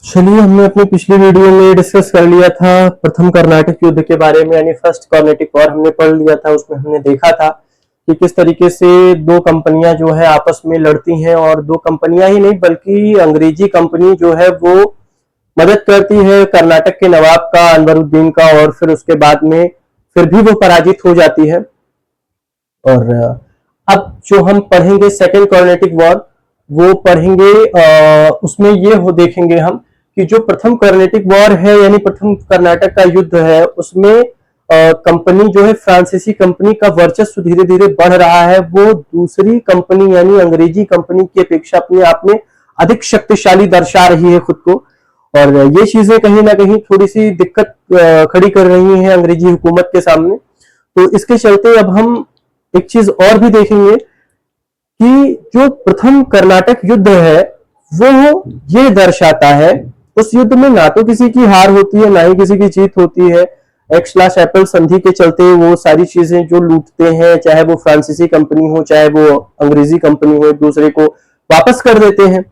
चलिए, हमने अपनी पिछली वीडियो में डिस्कस कर लिया था प्रथम कर्नाटक युद्ध के बारे में, यानी फर्स्ट कर्नाटिक वॉर हमने पढ़ लिया था। उसमें हमने देखा था कि किस तरीके से दो कंपनियां जो है आपस में लड़ती हैं, और दो कंपनियां ही नहीं बल्कि अंग्रेजी कंपनी जो है वो मदद करती है कर्नाटक के नवाब का, अनवरुद्दीन का, और फिर उसके बाद में फिर भी वो पराजित हो जाती है। और अब जो हम पढ़ेंगे सेकेंड कर्नाटिक वॉर, वो पढ़ेंगे उसमें ये हो देखेंगे हम कि जो प्रथम कर्नाटिक वॉर है यानी प्रथम कर्नाटक का युद्ध है, उसमें कंपनी जो है फ्रांसीसी कंपनी का वर्चस्व धीरे धीरे बढ़ रहा है। वो दूसरी कंपनी यानी अंग्रेजी कंपनी की अपेक्षा अपने आप में अधिक शक्तिशाली दर्शा रही है खुद को, और ये चीजें कहीं ना कहीं थोड़ी सी दिक्कत खड़ी कर रही हैं अंग्रेजी हुकूमत के सामने। तो इसके चलते अब हम एक चीज और भी देखेंगे कि जो प्रथम कर्नाटक युद्ध है वो ये दर्शाता है, उस युद्ध में ना तो किसी की हार होती है ना ही किसी की जीत होती है। एक्स/एपल संधि के चलते वो सारी चीजें जो लूटते हैं, चाहे वो फ्रांसीसी कंपनी हो चाहे वो अंग्रेजी कंपनी हो, एक दूसरे को वापस कर देते हैं।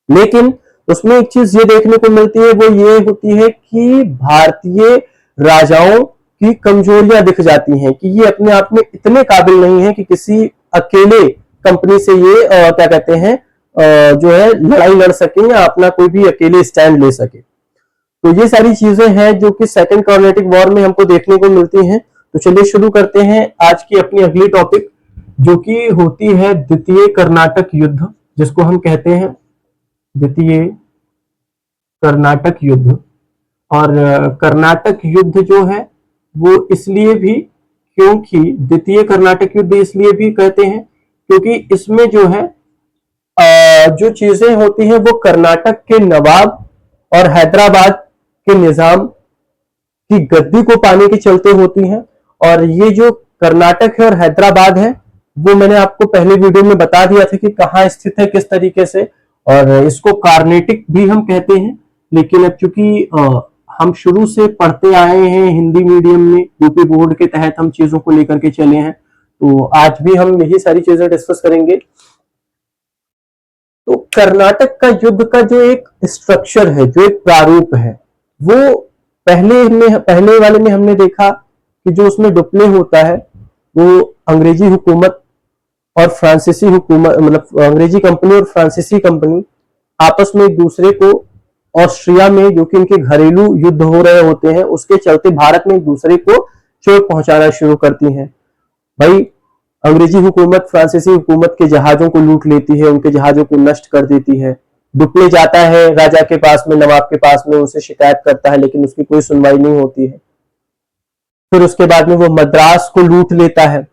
लेकिन उसमें एक चीज ये देखने को मिलती है, वो ये होती है कि भारतीय राजाओं की कमजोरियां दिख जाती हैं कि ये अपने आप में इतने काबिल नहीं है कि किसी अकेले कंपनी से ये क्या कहते हैं जो है लड़ाई लड़ सके या अपना कोई भी अकेले स्टैंड ले सके। तो ये सारी चीजें हैं जो कि सेकंड कर्नाटिक वॉर में हमको देखने को मिलती हैं। तो चलिए शुरू करते हैं आज की अपनी अगली टॉपिक, जो कि होती है द्वितीय कर्नाटक युद्ध, जिसको हम कहते हैं द्वितीय कर्नाटक युद्ध। और कर्नाटक युद्ध जो है वो इसलिए भी, क्योंकि द्वितीय कर्नाटक युद्ध इसलिए भी कहते हैं क्योंकि इसमें जो है जो चीजें होती हैं वो कर्नाटक के नवाब और हैदराबाद के निजाम की गद्दी को पाने के चलते होती हैं। और ये जो कर्नाटक है और हैदराबाद है वो मैंने आपको पहले वीडियो में बता दिया था कि कहाँ स्थित है किस तरीके से, और इसको कार्नेटिक भी हम कहते हैं। लेकिन अब चूंकि हम शुरू से पढ़ते आए हैं हिंदी मीडियम में, यूपी बोर्ड के तहत हम चीजों को लेकर के चले हैं, तो आज भी हम यही सारी चीजें डिस्कस करेंगे। तो कर्नाटक का युद्ध का जो एक स्ट्रक्चर है, जो एक प्रारूप है, वो पहले वाले में हमने देखा कि जो उसमें डिस्प्ले होता है वो अंग्रेजी हुकूमत और फ्रांसीसी हुकूमत, मतलब अंग्रेजी कंपनी और फ्रांसीसी कंपनी आपस में एक दूसरे को ऑस्ट्रिया में, जो कि इनके घरेलू युद्ध हो रहे होते हैं, उसके चलते भारत में एक दूसरे को चोट पहुंचाना शुरू करती हैं। भाई अंग्रेजी हुकूमत फ्रांसीसी हुकूमत के जहाजों को लूट लेती है, उनके जहाजों को नष्ट कर देती है। डुप्ले जाता है राजा के पास में, नवाब के पास में, उनसे शिकायत करता है, लेकिन उसकी कोई सुनवाई नहीं होती है। फिर उसके बाद में वो मद्रास को लूट लेता है,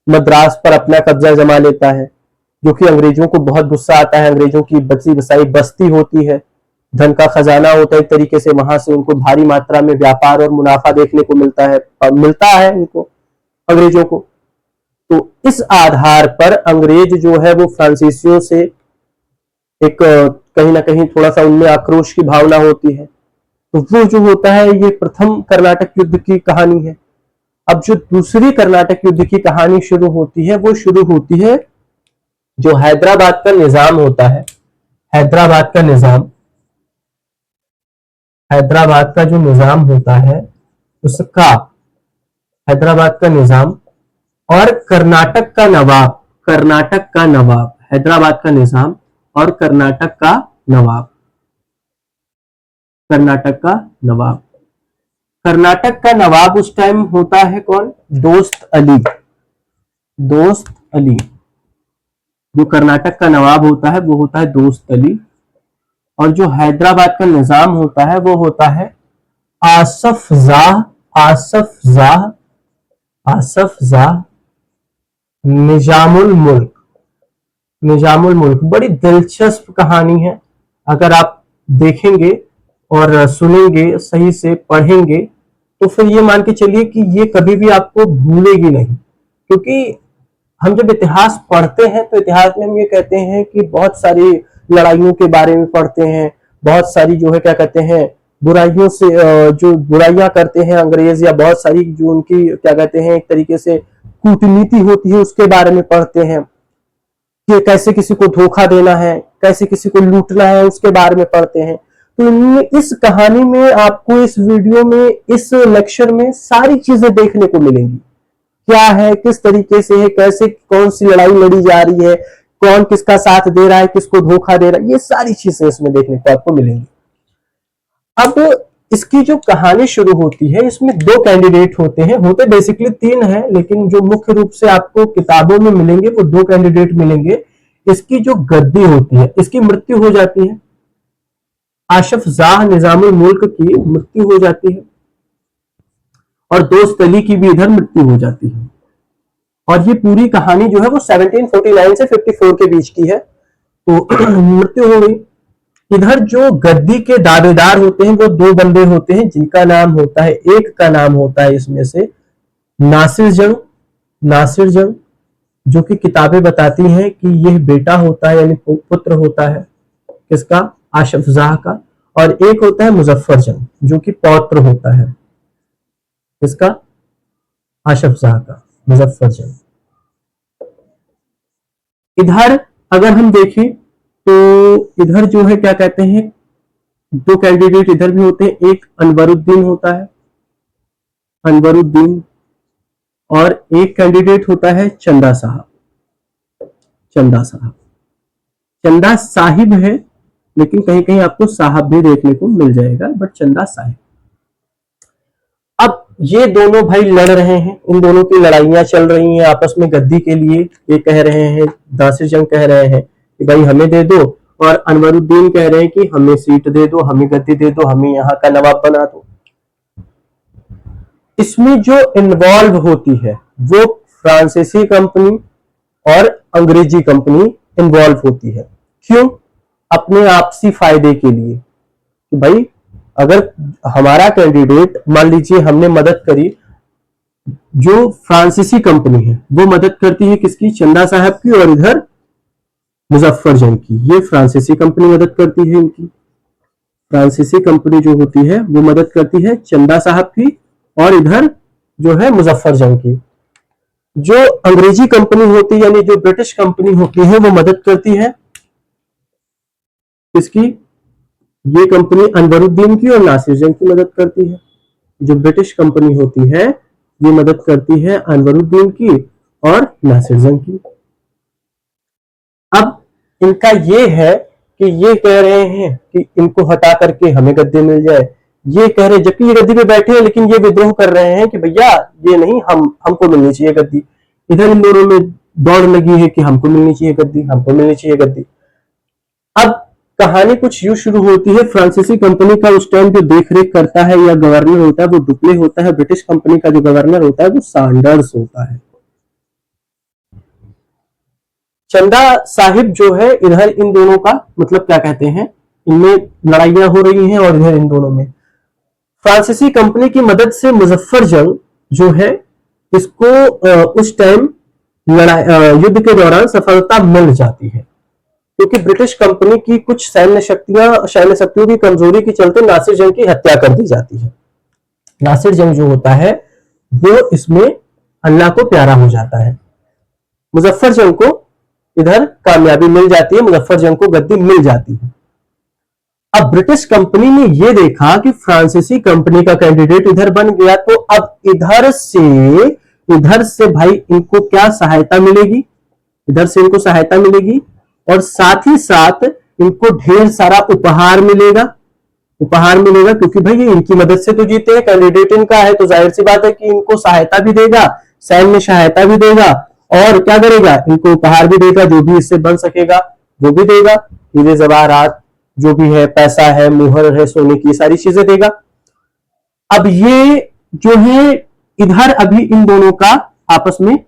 मद्रास पर अपना कब्जा जमा लेता है, जो कि अंग्रेजों को बहुत गुस्सा आता है। अंग्रेजों की बची बसाई बस्ती होती है, धन का खजाना होता है एक तरीके से, वहां से उनको भारी मात्रा में व्यापार और मुनाफा देखने को मिलता है उनको, अंग्रेजों को। तो इस आधार पर अंग्रेज जो है वो फ्रांसीसियों से एक कहीं ना कहीं थोड़ा सा उनमें आक्रोश की भावना होती है। तो वो जो होता है ये प्रथम कर्नाटक युद्ध की कहानी है। अब जो दूसरी कर्नाटक युद्ध की कहानी शुरू होती है, वो शुरू होती है जो हैदराबाद का निजाम होता है, हैदराबाद का निजाम, हैदराबाद का जो निजाम होता है उसका, हैदराबाद का निजाम और कर्नाटक का नवाब, कर्नाटक का नवाब, हैदराबाद का निजाम और कर्नाटक का नवाब, कर्नाटक का नवाब। कर्नाटक का नवाब उस टाइम होता है कौन? दोस्त अली, दोस्त अली। जो कर्नाटक का नवाब होता है वो होता है दोस्त अली, और जो हैदराबाद का निजाम होता है वो होता है आसफ जाह, आसफ जाह, आसफ जाह निजामुल मुल्क, निजामुल मुल्क। बड़ी दिलचस्प कहानी है, अगर आप देखेंगे और सुनेंगे, सही से पढ़ेंगे, तो फिर ये मान के चलिए कि ये कभी भी आपको भूलेगी नहीं। क्योंकि हम जब इतिहास पढ़ते हैं तो इतिहास में हम ये कहते हैं कि बहुत सारी लड़ाइयों के बारे में पढ़ते हैं, बहुत सारी जो है क्या कहते हैं बुराइयों से, जो बुराइयां करते हैं अंग्रेज, या बहुत सारी जो उनकी क्या कहते हैं एक तरीके से कूटनीति होती है उसके बारे में पढ़ते हैं, कि कैसे किसी को धोखा देना है, कैसे किसी को लूटना है, उसके बारे में पढ़ते हैं। तो इस कहानी में आपको, इस वीडियो में, इस लेक्चर में सारी चीजें देखने को मिलेंगी। क्या है, किस तरीके से है, कैसे कौन सी लड़ाई लड़ी जा रही है, कौन किसका साथ दे रहा है, किसको धोखा दे रहा है, ये सारी चीजें इसमें देखने को आपको मिलेंगी। अब इसकी जो कहानी शुरू होती है, इसमें दो कैंडिडेट होते हैं, होते बेसिकली तीन हैं, लेकिन जो मुख्य रूप से आपको किताबों में मिलेंगे वो दो कैंडिडेट मिलेंगे। इसकी जो गद्दी होती है, इसकी मृत्यु हो जाती है, आशफ जाह निजामुल मुल्क की मृत्यु हो जाती है, और दोस्त अली की भी इधर मृत्यु हो जाती है। और ये पूरी कहानी जो है वो 1749 से 54 के बीच की है। तो मृत्यु हो गई। इधर जो गद्दी के दावेदार होते हैं वो दो बंदे होते हैं, जिनका नाम होता है, एक का नाम होता है इसमें से नासिर जंग, जो कि किताबें बताती हैं कि यह बेटा होता है, यानी पुत्र होता है किसका, आशफ जाह का। और एक होता है मुजफ्फर जंग, जो कि पौत्र होता है किसका, आशफ जाह का, मुजफ्फर जंग। इधर अगर हम देखें तो इधर जो है क्या कहते हैं, दो कैंडिडेट इधर भी होते हैं, एक अनवरुद्दीन होता है, अनवरुद्दीन, और एक कैंडिडेट होता है चंदा साहब, चंदा साहिब है, लेकिन कहीं कहीं आपको साहब भी देखने को मिल जाएगा, बट चंदा साहिब। अब ये दोनों भाई लड़ रहे हैं, इन दोनों की लड़ाइयां चल रही हैं आपस में गद्दी के लिए। ये कह रहे हैं, नासिर जंग कह रहे हैं कि भाई हमें दे दो, और अनवरुद्दीन कह रहे हैं कि हमें सीट दे दो, हमें गद्दी दे दो, हमें यहाँ का नवाब बना दो। इसमें जो इन्वॉल्व होती है वो फ्रांसीसी कंपनी और अंग्रेजी कंपनी इन्वॉल्व होती है। क्यों? अपने आपसी फायदे के लिए कि भाई अगर हमारा कैंडिडेट, मान लीजिए हमने मदद करी, जो फ्रांसीसी कंपनी है वो मदद करती है किसकी, चंदा साहब की, और इधर मुजफ्फर जंग की। ये फ्रांसीसी कंपनी मदद करती है, इनकी फ्रांसीसी कंपनी जो होती है वो मदद करती है चंदा साहब की, और इधर जो है मुजफ्फर जंग की। जो अंग्रेजी कंपनी होती है, यानी जो ब्रिटिश कंपनी होती है, वो मदद करती है किसकी, ये कंपनी अनवरुद्दीन की और नासिर जंग की मदद करती है। जो ब्रिटिश कंपनी होती है ये मदद करती है अनवरुद्दीन की और नासिर जंग की। अब इनका ये है कि ये कह रहे हैं कि इनको हटा करके हमें गद्दी मिल जाए, ये कह रहे, जबकि ये गद्दी पे बैठे हैं, लेकिन ये विद्रोह कर रहे हैं कि भैया ये नहीं, हमको मिलनी चाहिए गद्दी। इधर इन दोनों में दौड़ लगी है कि हमको मिलनी चाहिए गद्दी, हमको मिलनी चाहिए गद्दी। अब कहानी कुछ यूं शुरू होती है। फ्रांसीसी कंपनी का उस टाइम जो देखरेख करता है या गवर्नर होता है वो डुप्ले होता है। ब्रिटिश कंपनी का जो गवर्नर होता है वो सैंडर्स होता है। चंदा साहिब जो है, इधर इन दोनों का मतलब क्या कहते हैं, इनमें लड़ाइयां हो रही हैं, और इधर इन दोनों में फ्रांसीसी कंपनी की मदद से मुजफ्फर जंग जो है, इसको उस टाइम युद्ध के दौरान सफलता मिल जाती है, क्योंकि ब्रिटिश कंपनी की कुछ सैन्य शक्तियों की कमजोरी के चलते नासिर जंग की हत्या कर दी जाती है। नासिर जंग जो होता है वो इसमें अल्लाह को प्यारा हो जाता है। मुजफ्फर जंग को इधर कामयाबी मिल जाती है, मुजफ्फर जंग को गद्दी मिल जाती है। अब ब्रिटिश कंपनी ने यह देखा कि फ्रांसीसी कंपनी का कैंडिडेट इधर बन गया, तो अब इधर से भाई इनको क्या सहायता मिलेगी, इधर से इनको सहायता मिलेगी, और साथ ही साथ इनको ढेर सारा उपहार मिलेगा, क्योंकि भाई ये इनकी मदद से तो जीते हैं, कैंडिडेट इनका है, तो जाहिर सी बात है कि इनको सहायता भी देगा, सैन्य सहायता भी देगा, और क्या करेगा, इनको उपहार भी देगा, जो भी इससे बन सकेगा वो भी देगा, हीरे जवाहरात जो भी है, पैसा है, मुहर है सोने की, सारी चीजें देगा। अब ये जो है, इधर अभी इन दोनों का आपस में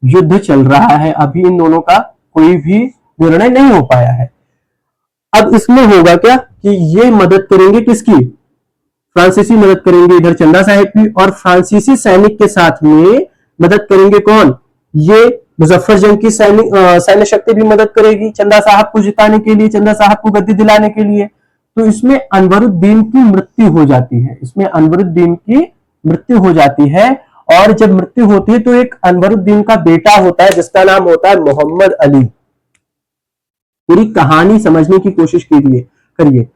युद्ध चल रहा है, अभी इन दोनों का कोई भी निर्णय नहीं हो पाया है। अब इसमें होगा क्या कि ये मदद करेंगे किसकी, फ्रांसीसी मदद करेंगे इधर चंदा साहिब की, और फ्रांसीसी सैनिक के साथ में मदद करेंगे कौन, ये मुजफ्फर जंग की सैन्य शक्ति भी मदद करेगी चंदा साहब को जिताने के लिए, चंदा साहब को गद्दी दिलाने के लिए। तो इसमें अनवरुद्दीन की मृत्यु हो जाती है, इसमें अनवरुद्दीन की मृत्यु हो जाती है। और जब मृत्यु होती है तो एक अनवरुद्दीन का बेटा होता है जिसका नाम होता है मोहम्मद अली। पूरी कहानी समझने की कोशिश करिए।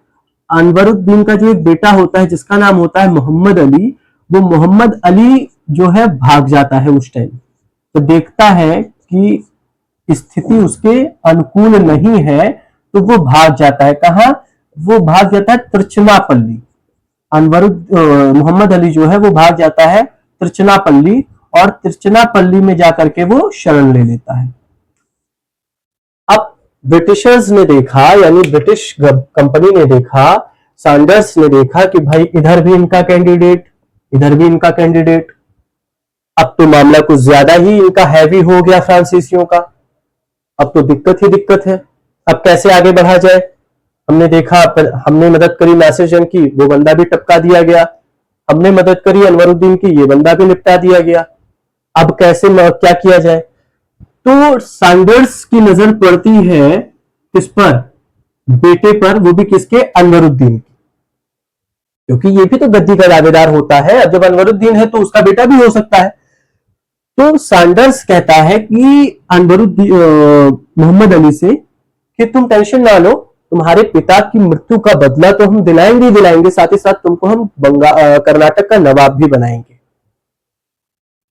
अनवरुद्दीन का जो एक बेटा होता है जिसका नाम होता है मोहम्मद अली, वो मोहम्मद अली जो है भाग जाता है उस टाइम। तो देखता है कि स्थिति उसके अनुकूल नहीं है, तो वो भाग जाता है। कहाँ? वो भाग जाता है तिरुचिरापल्ली। मोहम्मद अली जो है वो भाग जाता है तिरुचिरापल्ली, और तिरुचिरापल्ली में जाकर के वो शरण ले लेता है। अब ब्रिटिशर्स ने देखा, यानी ब्रिटिश कंपनी ने देखा, सैंडर्स ने देखा कि भाई इधर भी इनका कैंडिडेट, इधर भी इनका कैंडिडेट, अब तो मामला कुछ ज्यादा ही इनका हैवी हो गया फ्रांसीसियों का। अब तो दिक्कत ही दिक्कत है, अब कैसे आगे बढ़ा जाए। हमने देखा, हमने मदद करी नासिर जंग की, वो बंदा भी टपका दिया गया। हमने मदद करी अनवरुद्दीन की, ये बंदा भी निपटा दिया गया। अब कैसे क्या किया जाए? तो सैंडर्स की नजर पड़ती है किस पर? बेटे पर, वो भी किसके? अनवरुद्दीन की, क्योंकि ये भी तो गद्दी का दावेदार होता है। अब जब अनवरुद्दीन है तो उसका बेटा भी हो सकता है। तो सैंडर्स कहता है कि अनवरुद्दीन मोहम्मद अली से कि तुम टेंशन ना लो, तुम्हारे पिता की मृत्यु का बदला तो हम दिलाएंगे ही दिलाएंगे, साथ ही साथ तुमको हम कर्नाटक का नवाब भी बनाएंगे।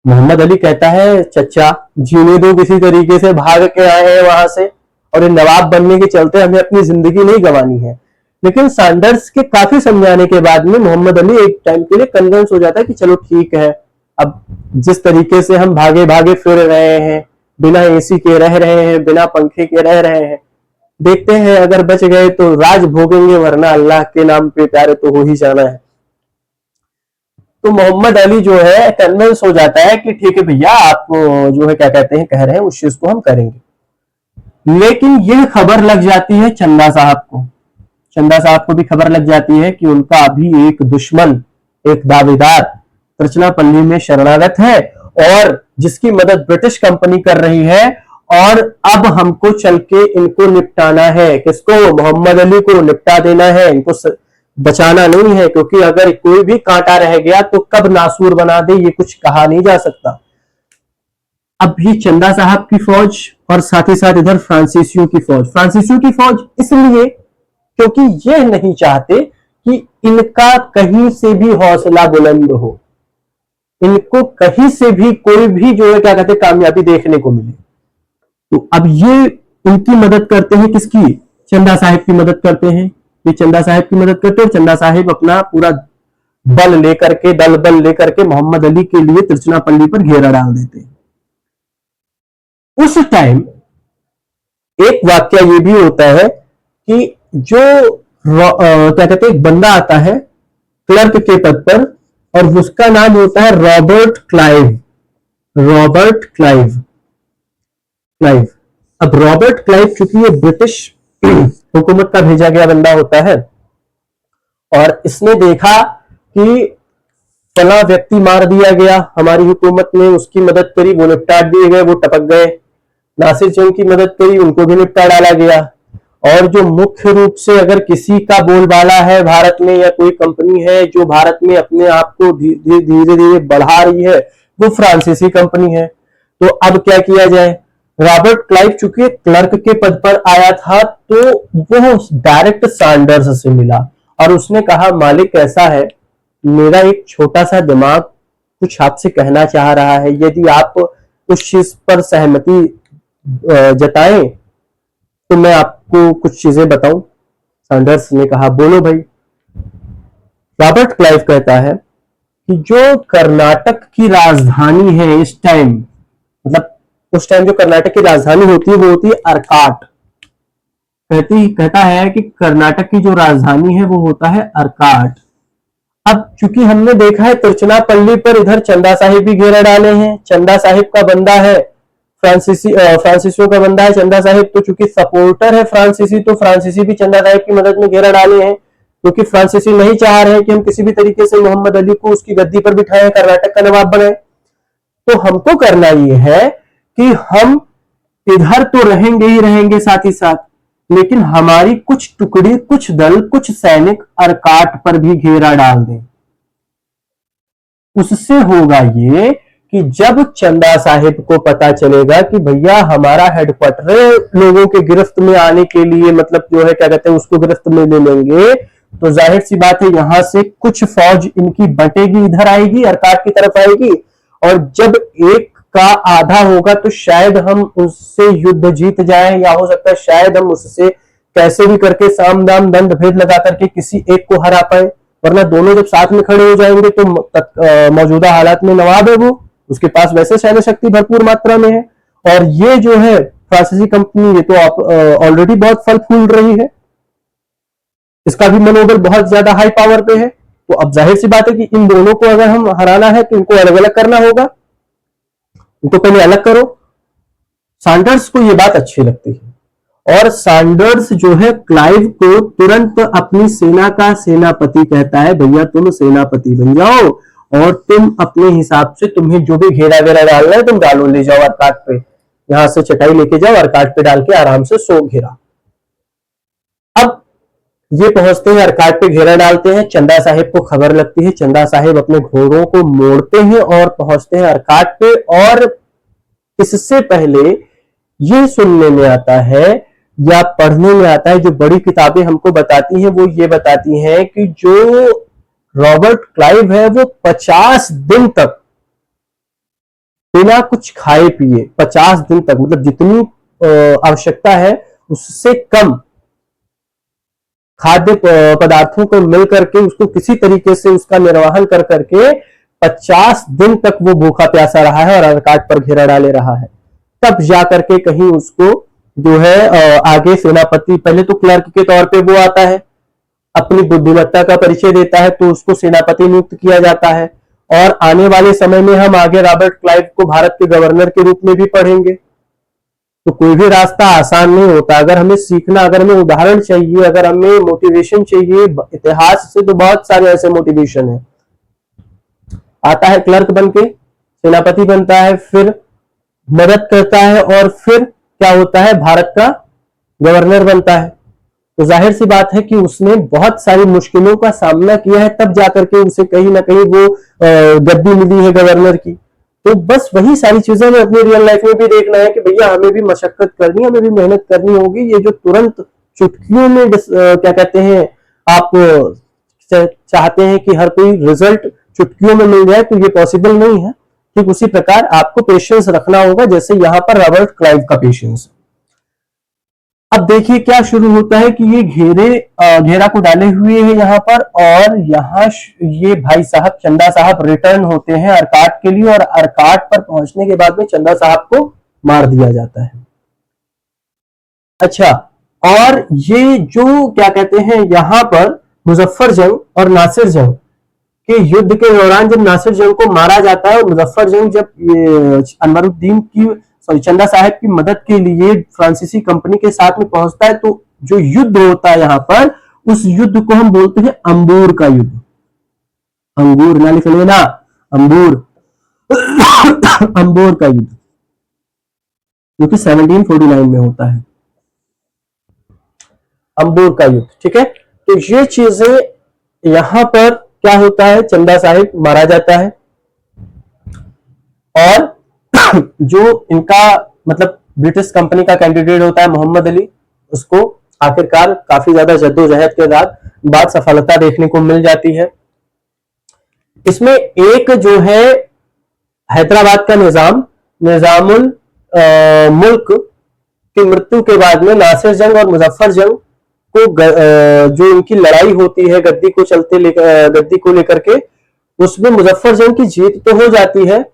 मोहम्मद अली कहता है चचा जीने दो, किसी तरीके से भाग के आए हैं वहां से, और ये नवाब बनने के चलते हमें अपनी जिंदगी नहीं गंवानी है। लेकिन सैंडर्स के काफी समझाने के बाद में मोहम्मद अली एक टाइम के लिए कन्विंस हो जाता है कि चलो ठीक है, अब जिस तरीके से हम भागे भागे फिर रहे हैं, बिना एसी के रह रहे हैं, बिना पंखे के रह रहे हैं, देखते हैं अगर बच गए तो राज भोगेंगे, वरना अल्लाह के नाम पे प्यारे तो हो ही जाना है। तो मोहम्मद अली जो है कन्विंस हो जाता है कि ठीक है भैया, आप जो है क्या कहते हैं कह रहे हैं, उस चीज को हम करेंगे। लेकिन यह खबर लग जाती है चंदा साहब को। चंदा साहब को भी खबर लग जाती है कि उनका अभी एक दुश्मन, एक दावेदार तिरुचिरापल्ली में शरणागत है, और जिसकी मदद ब्रिटिश कंपनी कर रही है, और अब हमको चल के इनको निपटाना है। किसको? मोहम्मद अली को निपटा देना है, इनको बचाना नहीं है, क्योंकि अगर कोई भी कांटा रह गया तो कब नासूर बना दे ये कुछ कहा नहीं जा सकता। अब भी चंदा साहब की फौज, और साथ ही साथ इधर फ्रांसीसियों की फौज। फ्रांसीसियों की फौज इसलिए क्योंकि ये नहीं चाहते कि इनका कहीं से भी हौसला बुलंद हो, इनको कहीं से भी कोई भी जो है क्या कहते हैं कामयाबी देखने को मिले। तो अब ये उनकी मदद करते हैं, किसकी? चंदा साहिब की मदद करते हैं। ये चंदा साहिब की मदद करते हैं, चंदा साहिब अपना पूरा बल लेकर के, दल बल लेकर के मोहम्मद अली के लिए तिरुचिरापल्ली पर घेरा डाल देते हैं। उस टाइम एक वाक्य ये भी होता है कि जो क्या कहते हैं एक बंदा आता है क्लर्क के पद पर, और उसका नाम होता है रॉबर्ट क्लाइव। Robert Clive. अब रॉबर्ट क्लाइव चूंकि ये ब्रिटिश हुकूमत का भेजा गया बंदा होता है, और इसने देखा कि फला व्यक्ति मार दिया गया, हमारी हुकूमत ने उसकी मदद करी, वो निपटा दिए गए, वो टपक गए। नासिर जंग की मदद करी, उनको भी निपटा डाला गया। और जो मुख्य रूप से अगर किसी का बोलबाला है भारत में, या कोई कंपनी है जो भारत में अपने आप को धीरे धीरे बढ़ा रही है, वो फ्रांसीसी कंपनी है। तो अब क्या किया जाए? रॉबर्ट क्लाइव चूंकि क्लर्क के पद पर आया था, तो वो डायरेक्ट सैंडर्स से मिला, और उसने कहा मालिक ऐसा है, मेरा एक छोटा सा दिमाग कुछ आपसे कहना चाह रहा है, यदि आप उस चीज पर सहमति जताएं तो मैं आपको कुछ चीजें बताऊं। सैंडर्स ने कहा बोलो भाई। रॉबर्ट क्लाइव कहता है कि जो कर्नाटक की राजधानी है इस टाइम, मतलब उस टाइम जो कर्नाटक की राजधानी होती है वो होती है अर्काट। कहता है कि कर्नाटक की जो राजधानी है वो होता है अर्काट। अब चूंकि हमने देखा है तिरुचिरापल्ली पर इधर चंदा साहिब भी घेरा डाले हैं, चंदा साहिब का बंदा है फ्रांसीसियों का बंदा है चंदा साहिब, तो चूंकि सपोर्टर है फ्रांसीसी, तो फ्रांसीसी भी चंदा साहिब की मदद में घेरा डाले हैं, क्योंकि फ्रांसीसी नहीं चाह रहे हैं कि हम किसी भी तरीके से मोहम्मद अली को उसकी गद्दी पर बिठाएं, कर्नाटक का नवाब बनाए। तो हमको करना ये है कि हम इधर तो रहेंगे ही रहेंगे साथ ही साथ, लेकिन हमारी कुछ टुकड़ी, कुछ दल, कुछ सैनिक अर्काट पर भी घेरा डाल दें। उससे होगा ये कि जब चंदा साहिब को पता चलेगा कि भैया हमारा हेडक्वार्टर लोगों के गिरफ्त में आने के लिए, मतलब जो है क्या कहते हैं उसको गिरफ्त में ले लेंगे, तो जाहिर सी बात है यहां से कुछ फौज इनकी बटेगी, इधर आएगी, अर्काट की तरफ आएगी, और जब एक का आधा होगा तो शायद हम उससे युद्ध जीत जाएं, या हो सकता है शायद हम उससे कैसे भी करके साम दाम दंड भेद लगा करके किसी एक को हरा पाए, वरना दोनों जब साथ में खड़े हो जाएंगे तो मौजूदा हालात में नवाब है वो, उसके पास वैसे सैन्य शक्ति भरपूर मात्रा में है, और ये जो है फ्रांसीसी कंपनी ये तो ऑलरेडी बहुत फल फूल रही है, इसका भी मनोबल बहुत ज्यादा हाई पावर पे है। तो अब जाहिर सी बात है कि इन दोनों को अगर हम हराना है तो इनको अलग अलग करना होगा, इनको पहले अलग करो। सैंडर्स को ये बात अच्छी लगती है और सैंडर्स जो है क्लाइव को तुरंत अपनी सेना का सेनापति कहता है, भैया तुम सेनापति बन जाओ और तुम अपने हिसाब से तुम्हें जो भी घेरा वेरा डालना है तुम डालो, ले जाओ अर्काट पे, यहां से चटाई लेके जाओ, अर्काट पे डाल के आराम से सो घेरा। अब ये पहुंचते हैं अर्काट पे, घेरा डालते हैं, चंदा साहिब को खबर लगती है, चंदा साहिब अपने घोड़ों को मोड़ते हैं और पहुंचते हैं अर्काट पे। और इससे पहले ये सुनने में आता है या पढ़ने में आता है, जो बड़ी किताबें हमको बताती हैं वो ये बताती हैं कि जो रॉबर्ट क्लाइव है वो 50 दिन तक बिना कुछ खाए पिए, 50 दिन तक, मतलब जितनी आवश्यकता है उससे कम खाद्य पदार्थों को मिल करके उसको किसी तरीके से उसका निर्वहन कर करके 50 दिन तक वो भूखा प्यासा रहा है और अर्काट पर घेरा डाले रहा है। तब जाकर के कहीं उसको जो है आगे सेनापति, पहले तो क्लर्क के तौर पे वो आता है, अपनी बुद्धिमत्ता का परिचय देता है, तो उसको सेनापति नियुक्त किया जाता है। और आने वाले समय में हम आगे रॉबर्ट क्लाइव को भारत के गवर्नर के रूप में भी पढ़ेंगे। तो कोई भी रास्ता आसान नहीं होता, अगर हमें सीखना, अगर हमें उदाहरण चाहिए, अगर हमें मोटिवेशन चाहिए इतिहास से, तो बहुत सारे ऐसे मोटिवेशन है। आता है क्लर्क बन के, सेनापति बनता है, फिर मदद करता है और फिर क्या होता है, भारत का गवर्नर बनता है। तो जाहिर सी बात है कि उसने बहुत सारी मुश्किलों का सामना किया है, तब जाकर के उसे कहीं ना कहीं वो गद्दी मिली है गवर्नर की। तो बस वही सारी चीजें हमें अपनी रियल लाइफ में भी देखना है कि भैया हमें भी मशक्कत करनी है, हमें भी मेहनत करनी होगी। ये जो तुरंत चुटकियों में क्या कहते हैं, आप चाहते हैं कि हर कोई रिजल्ट चुटकियों में मिल जाए, तो ये पॉसिबल नहीं है। ठीक उसी प्रकार आपको पेशेंस रखना होगा, जैसे यहां पर रॉबर्ट क्लाइव का पेशेंस। अब देखिए क्या शुरू होता है कि ये घेरा को डाले हुए है यहाँ पर, और यहाँ ये भाई साहब चंदा साहब रिटर्न होते हैं अर्काट के लिए, और अर्काट पर पहुंचने के बाद में चंदा साहब को मार दिया जाता है। अच्छा, और ये जो क्या कहते हैं, यहाँ पर मुजफ्फर जंग और नासिर जंग के युद्ध के दौरान जब नासिर जंग को मारा जाता है और मुजफ्फर जंग जब अनवरुद्दीन की चंदा साहब की मदद के लिए फ्रांसीसी कंपनी के साथ में पहुंचता है, तो जो युद्ध होता है यहाँ पर, उस युद्ध को हम बोलते हैं अंबूर का युद्ध। अंगूर ना लिख लेना, अंबूर अंबूर का युद्ध, जो कि 1749 में होता है, अंबूर का युद्ध। ठीक है, तो ये चीजें यहां पर क्या होता है, चंदा साहिब मारा जाता है, और जो इनका मतलब ब्रिटिश कंपनी का कैंडिडेट होता है मोहम्मद अली, उसको आखिरकार काफी ज्यादा जद्दोजहद के बाद सफलता देखने को मिल जाती है। इसमें एक जो है हैदराबाद का निजामुल मुल्क की मृत्यु के बाद में नासिर जंग और मुजफ्फर जंग को जो इनकी लड़ाई होती है गद्दी को लेकर के, उसमें मुजफ्फर जंग की जीत तो हो जाती है,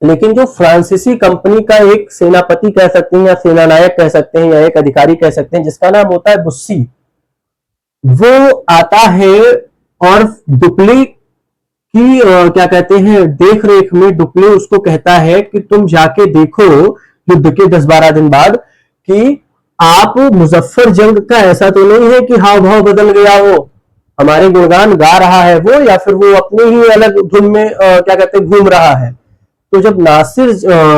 लेकिन जो फ्रांसीसी कंपनी का एक सेनापति कह सकते हैं या सेनानायक कह सकते हैं या एक अधिकारी कह सकते हैं, जिसका नाम होता है बुस्सी, वो आता है और डुप्ली की क्या कहते हैं देख रेख में डुप्ले उसको कहता है कि तुम जाके देखो युद्ध के 10-12 दिन बाद कि आप मुजफ्फर जंग का ऐसा तो नहीं है कि हाव भाव बदल गया हो, हमारे गुणगान गा रहा है वो, या फिर वो अपने ही अलग धुन में क्या कहते हैं घूम रहा है। तो जब नासिर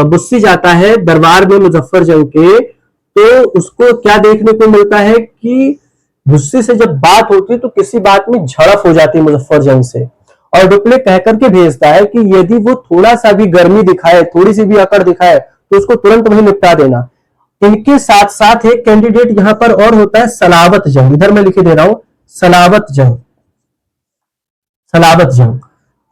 बुस्सी जाता है दरबार में मुजफ्फर जंग के, तो उसको क्या देखने को मिलता है कि बुस्सी से जब बात होती तो किसी बात में झड़प हो जाती मुजफ्फर जंग से, और डुप्ले कह करके भेजता है कि यदि वो थोड़ा सा भी गर्मी दिखाए, थोड़ी सी भी अकड़ दिखाए, तो उसको तुरंत वहीं निपटा देना। इनके साथ साथ एक कैंडिडेट यहां पर और होता है सलावत जंग, इधर मैं लिखे दे रहा हूं सलावत जंग। सलावत जंग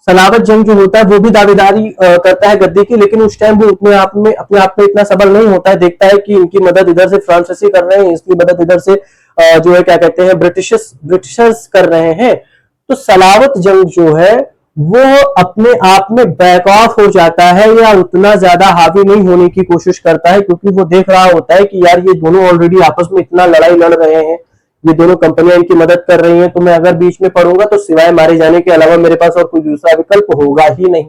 सलावत जंग जो होता है वो भी दावेदारी करता है गद्दी की, लेकिन उस टाइम वो अपने आप में इतना सबल नहीं होता है। देखता है कि इनकी मदद इधर से फ्रांसीसी कर रहे हैं, इसकी मदद इधर से जो है क्या कहते हैं ब्रिटिशर्स कर रहे हैं। तो सलावत जंग जो है वो अपने आप में बैक ऑफ हो जाता है या उतना ज्यादा हावी नहीं होने की कोशिश करता है, क्योंकि वो देख रहा होता है कि यार ये दोनों ऑलरेडी आपस में इतना लड़ाई लड़ रहे हैं, ये दोनों कंपनियां इनकी मदद कर रही हैं, तो मैं अगर बीच में पड़ूंगा तो सिवाय मारे जाने के अलावा मेरे पास और कोई दूसरा विकल्प होगा ही नहीं।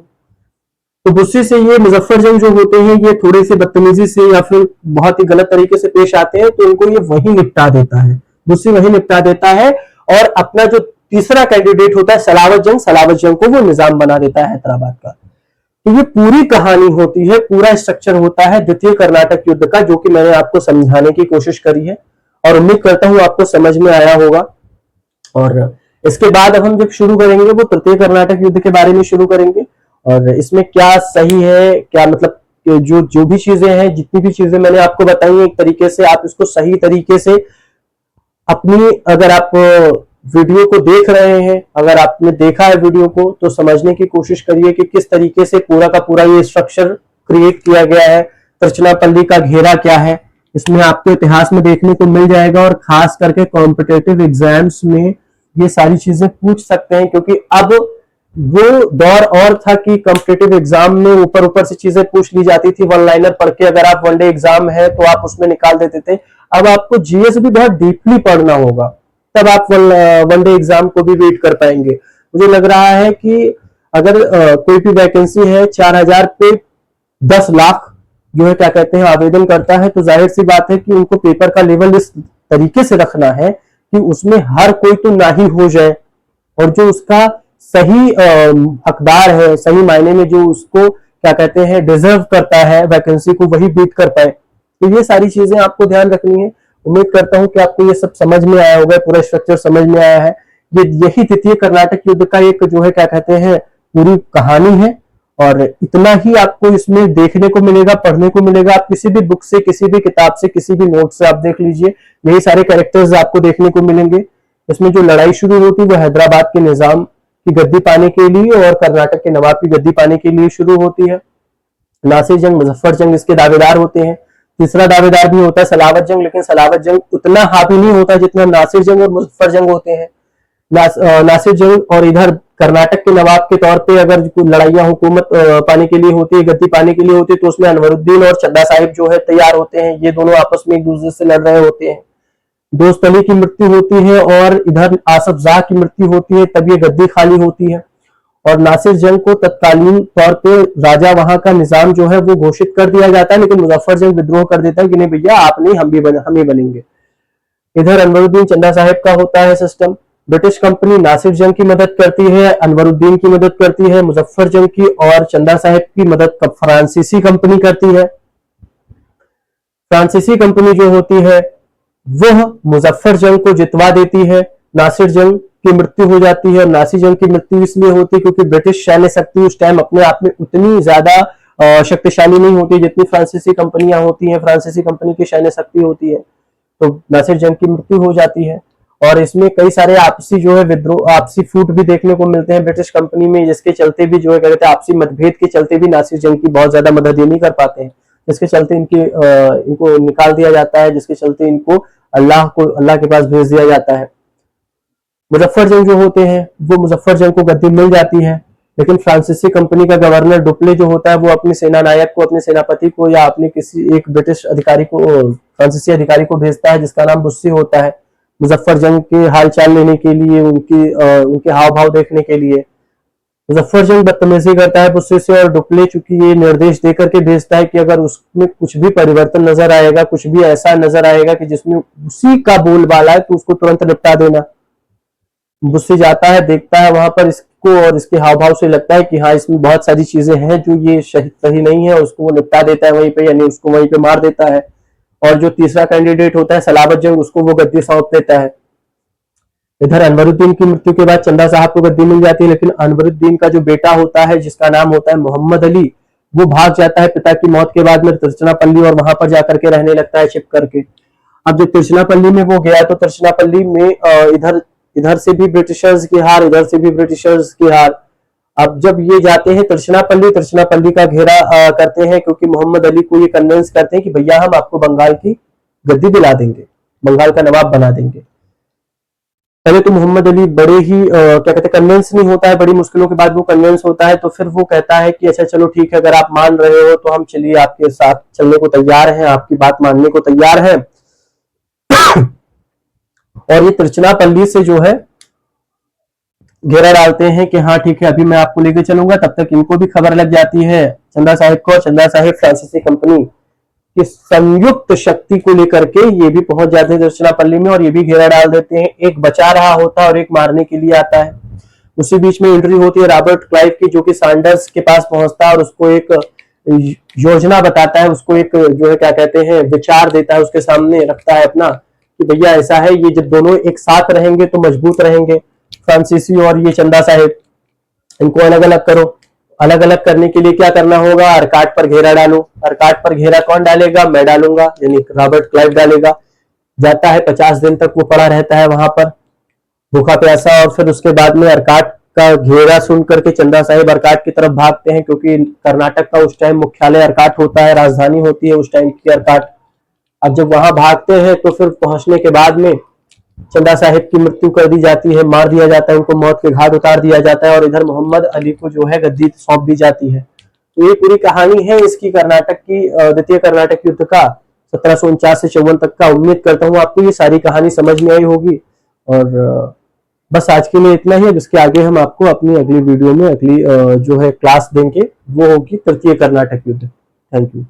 तो गुस्से से ये मुजफ्फर जंग जो होते हैं ये थोड़ी सी बदतमीजी से या फिर बहुत ही गलत तरीके से पेश आते हैं, तो इनको ये वही निपटा देता है, गुस्से वही निपटा देता है। और अपना जो तीसरा कैंडिडेट होता है सलावत जंग को वो निजाम बना देता है हैदराबाद का। तो ये पूरी कहानी होती है, पूरा स्ट्रक्चर होता है द्वितीय कर्नाटक युद्ध का, जो कि मैंने आपको समझाने की कोशिश करी है और उम्मीद करता हूं आपको समझ में आया होगा। और इसके बाद अब हम जब शुरू करेंगे वो तृतीय कर्नाटक युद्ध के बारे में शुरू करेंगे, और इसमें क्या सही है क्या मतलब जो भी चीजें हैं, जितनी भी चीजें मैंने आपको बताई हैं, एक तरीके से आप इसको सही तरीके से अपनी, अगर आप वीडियो को देख रहे हैं, अगर आपने देखा है वीडियो को, तो समझने की कोशिश करिए कि किस तरीके से पूरा का पूरा ये स्ट्रक्चर क्रिएट किया गया है। तिरचनापल्ली का घेरा क्या है, इसमें आपको इतिहास में देखने को मिल जाएगा, और खास करके कॉम्पिटेटिव एग्जाम्स में ये सारी चीजें पूछ सकते हैं, क्योंकि अब वो दौर और था कि कॉम्पिटेटिव एग्जाम में ऊपर ऊपर से चीजें पूछ ली जाती थी, वन लाइनर पढ़ के अगर आप वनडे एग्जाम है तो आप उसमें निकाल देते थे। अब आपको जीएस भी बहुत डीपली पढ़ना होगा, तब आप वनडे एग्जाम को भी वेट कर पाएंगे। मुझे लग रहा है कि अगर कोई भी वैकेंसी है 4000 पे 10 लाख जो है क्या कहते हैं आवेदन करता है, तो जाहिर सी बात है कि उनको पेपर का लेवल इस तरीके से रखना है कि उसमें हर कोई तो ना ही हो जाए, और जो उसका सही हकदार है, सही मायने में जो उसको क्या कहते हैं डिजर्व करता है वैकेंसी को, वही बीट कर पाए। तो ये सारी चीजें आपको ध्यान रखनी है। उम्मीद करता हूं कि आपको ये सब समझ में आया होगा, पूरा स्ट्रक्चर समझ में आया है। यही द्वितीय कर्नाटक युद्ध का एक जो है क्या कहते हैं पूरी कहानी है, और इतना ही आपको इसमें देखने को मिलेगा, पढ़ने को मिलेगा। आप किसी भी बुक से, किसी भी किताब से, किसी भी नोट से आप देख लीजिए, यही सारे कैरेक्टर्स आपको देखने को मिलेंगे। इसमें जो लड़ाई शुरू होती है वो हैदराबाद के निजाम की गद्दी पाने के लिए और कर्नाटक के नवाब की गद्दी पाने के लिए शुरू होती है। नासिर जंग, मुजफ्फर जंग इसके दावेदार होते हैं। तीसरा दावेदार भी होता है सलावत जंग, लेकिन सलावत जंग उतना हावी नहीं होता जितना नासिर जंग और मुजफ्फर जंग होते हैं। नासिर जंग और इधर कर्नाटक के नवाब के तौर पे अगर लड़ाइयां हुकूमत पाने के लिए होती है, गद्दी पाने के लिए होती है, तो उसमें अनवरुद्दीन और चड्ढा साहिब जो है तैयार होते हैं। ये दोनों आपस में एक दूसरे से लड़ रहे होते हैं। दोस्त अली की मृत्यु होती है और इधर आसफ जाह की मृत्यु होती है, तब ये गद्दी खाली होती है। और नासिर जंग को तत्कालीन तौर पे राजा वहां का निजाम जो है वो घोषित कर दिया जाता है, लेकिन मुजफ्फर जंग विद्रोह कर देता है कि नहीं भैया आप नहीं, हम ही बनेंगे। इधर अनवरुद्दीन चंदा साहिब का होता है सिस्टम। ब्रिटिश कंपनी नासिर जंग की मदद करती है, अनवरुद्दीन की मदद करती है, मुजफ्फर जंग की और चंदा साहिब की मदद फ्रांसीसी कंपनी करती है। फ्रांसीसी कंपनी जो होती है वह मुजफ्फर जंग को जितवा देती है। नासिर जंग की मृत्यु हो जाती है। नासिर जंग की मृत्यु इसलिए होती है क्योंकि ब्रिटिश सैन्य शक्ति उस टाइम अपने आप में उतनी ज्यादा शक्तिशाली नहीं होती जितनी फ्रांसीसी कंपनियां होती हैं, फ्रांसीसी कंपनी की सैन्य शक्ति होती है। तो नासिर जंग की मृत्यु हो जाती है, और इसमें कई सारे आपसी जो है विद्रोह, आपसी फूट भी देखने को मिलते हैं ब्रिटिश कंपनी में, जिसके चलते भी जो है कहते हैं आपसी मतभेद के चलते भी नासिर जंग की बहुत ज्यादा मदद ये नहीं कर पाते हैं, जिसके चलते इनको निकाल दिया जाता है, जिसके चलते इनको अल्लाह के पास भेज दिया जाता है। मुजफ्फर जंग जो होते हैं वो मुजफ्फर जंग को गद्दी मिल जाती है, लेकिन फ्रांसीसी कंपनी का गवर्नर डुप्ले जो होता है वो अपने सेना नायक को, अपने सेनापति को या अपने किसी एक ब्रिटिश अधिकारी को, फ्रांसीसी अधिकारी को भेजता है जिसका नाम बुस्सी होता है, मुजफ्फर जंग के हालचाल लेने के लिए, उनके हाव भाव देखने के लिए। मुजफ्फर जंग बदतमीजी करता है बुस्सी से, और डुप्ले चूंकि ये निर्देश देकर के भेजता है कि अगर उसमें कुछ भी परिवर्तन नजर आएगा, कुछ भी ऐसा नजर आएगा कि जिसमें उसी का बोलबाला है, तो उसको तुरंत निपटा देना। बुस्सी जाता है, देखता है वहां पर इसको, और इसके हाव भाव से लगता है कि हाँ इसमें बहुत सारी चीजें हैं जो ये सही नहीं है, उसको वो निपटा देता है वहीं पे, यानी उसको वहीं पे मार देता है। और जो तीसरा कैंडिडेट होता है सलावत जंग, उसको वो गद्दी सौंप देता है। इधर अनवरुद्दीन की मृत्यु के बाद चंदा साहब को गद्दी मिल जाती है, लेकिन अनवरुद्दीन का जो बेटा होता है जिसका नाम होता है मोहम्मद अली, वो भाग जाता है पिता की मौत के बाद में तिरचनापल्ली, और वहां पर जाकर के रहने लगता है छिप करके। अब जब तिरचनापल्ली में वो गया तो तिरचनापल्ली में इधर से भी ब्रिटिशर्स की हार, इधर से भी ब्रिटिशर्स की हार। अब जब ये जाते हैं तिरुचिरापल्ली का घेरा करते हैं, क्योंकि मोहम्मद अली को ये कन्विंस करते हैं कि भैया हम आपको बंगाल की गद्दी दिला देंगे, बंगाल का नवाब बना देंगे। पहले तो मोहम्मद अली बड़े ही क्या कहते हैं कन्विंस नहीं होता है, बड़ी मुश्किलों के बाद वो कन्विंस होता है। तो फिर वो कहता है कि अच्छा चलो ठीक है, अगर आप मान रहे हो तो हम चलिए आपके साथ चलने को तैयार हैं, आपकी बात मानने को तैयार हैं। और ये तिरुचिरापल्ली से जो है घेरा डालते हैं कि हाँ ठीक है, अभी मैं आपको लेके चलूंगा। तब तक इनको भी खबर लग जाती है चंदा साहिब को। चंदा साहिब फ्रांसीसी कंपनी की संयुक्त शक्ति को लेकर के ये भी पहुंच जाते हैं तिरुचिरापल्ली में, और ये भी घेरा डाल देते हैं। एक बचा रहा होता है और एक मारने के लिए आता है। उसी बीच में एंट्री होती है रॉबर्ट क्लाइव की, जो कि सैंडर्स के पास पहुंचता है और उसको एक योजना बताता है, उसको एक जो है क्या कहते हैं विचार देता है, उसके सामने रखता है अपना कि भैया ऐसा है, ये जब दोनों एक साथ रहेंगे तो मजबूत रहेंगे, फ्रांसीसी और ये चंदा साहिब, इनको अलग अलग करो। अलग अलग करने के लिए क्या करना होगा, अरकाट पर घेरा डालो। अरकाट पर घेरा कौन डालेगा, मैं डालूंगा, यानी रॉबर्ट क्लाइव डालेगा। जाता है 50 दिन तक वो पड़ा रहता है वहां पर भूखा प्यासा, और फिर उसके बाद में अरकाट का घेरा सुन करके चंदा साहिब अरकाट की तरफ भागते हैं, क्योंकि कर्नाटक का उस टाइम मुख्यालय अरकाट होता है, राजधानी होती है उस टाइम की अरकाट। अब जब वहां भागते हैं तो फिर पहुंचने के बाद में चंदा साहिब की मृत्यु कर दी जाती है, मार दिया जाता है, उनको मौत के घाट उतार दिया जाता है, और इधर मोहम्मद अली को जो है गद्दी सौंप दी जाती है। तो ये पूरी कहानी है इसकी कर्नाटक की, द्वितीय कर्नाटक युद्ध का 1749 से 54 तक का। उम्मीद करता हूँ आपको ये सारी कहानी समझ में आई होगी। और बस आज के लिए इतना ही है। जिसके आगे हम आपको अपनी अगली वीडियो में अगली जो है क्लास देंगे, वो होगी तृतीय कर्नाटक युद्ध। Thank you.